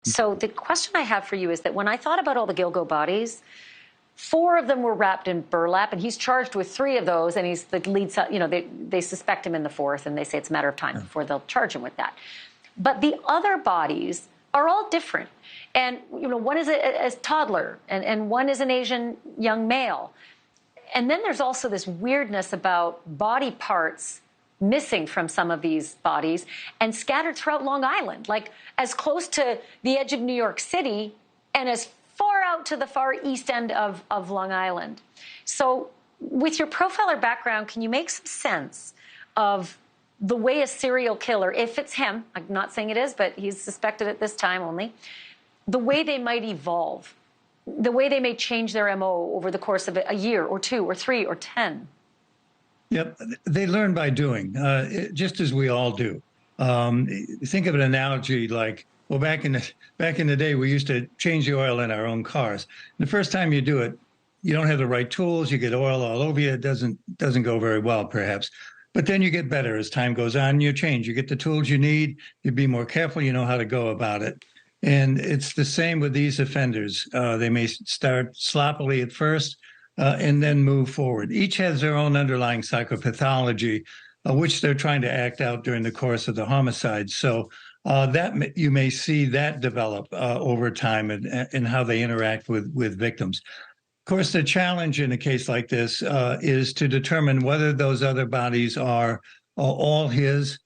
So the question I have for you is that when I thought about all the Gilgo bodies, 4 of them were wrapped in burlap, and he's charged with 3 of those, and he's the lead, they suspect him in the 4th, and they say it's a matter of time before they'll charge him with that. But the other bodies are all different. And, one is a toddler, and one is an Asian young male. And then there's also this weirdness about body parts missing from some of these bodies and scattered throughout Long Island, like as close to the edge of New York City and as far out to the far east end of Long Island. So with your profiler background, can you make some sense of the way a serial killer, if it's him, I'm not saying it is, but he's suspected at this time only, the way they might evolve, the way they may change their MO over the course of a year or 2 or 3 or 10? Yep, they learn by doing, just as we all do. Think of an analogy like, well, back in the day, we used to change the oil in our own cars. The first time you do it, you don't have the right tools. You get oil all over you. It doesn't go very well, perhaps. But then you get better as time goes on. You change. You get the tools you need. You be more careful. You know how to go about it. And it's the same with these offenders. They may start sloppily at first, and then move forward. Each has their own underlying psychopathology, which they're trying to act out during the course of the homicide. So that you may see that develop over time and how they interact with victims. Of course, the challenge in a case like this is to determine whether those other bodies are all his.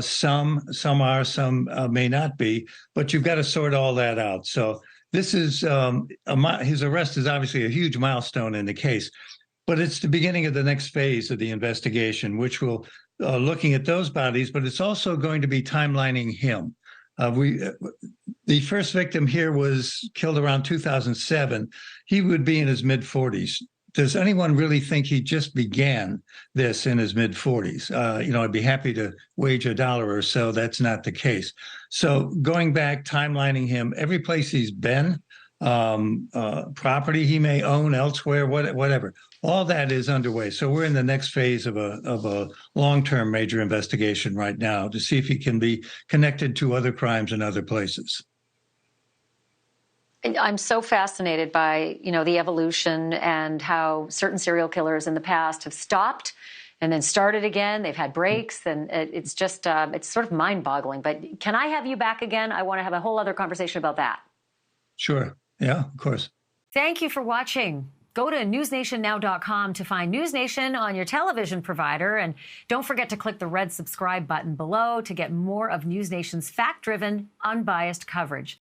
Some are, some may not be, but you've got to sort all that out. So this is his arrest is obviously a huge milestone in the case, but it's the beginning of the next phase of the investigation, which will looking at those bodies, but it's also going to be timelining him. The first victim here was killed around 2007. He would be in his mid-40s. Does anyone really think he just began this in his mid-40s? I'd be happy to wager $1 or so. That's not the case. So going back, timelining him, every place he's been, property he may own elsewhere, whatever, all that is underway. So we're in the next phase of a long-term major investigation right now to see if he can be connected to other crimes in other places. I'm so fascinated by, the evolution and how certain serial killers in the past have stopped and then started again. They've had breaks, and it's just, it's sort of mind-boggling. But can I have you back again? I want to have a whole other conversation about that. Sure. Yeah, of course. Thank you for watching. Go to newsnationnow.com to find NewsNation on your television provider. And don't forget to click the red subscribe button below to get more of NewsNation's fact-driven, unbiased coverage.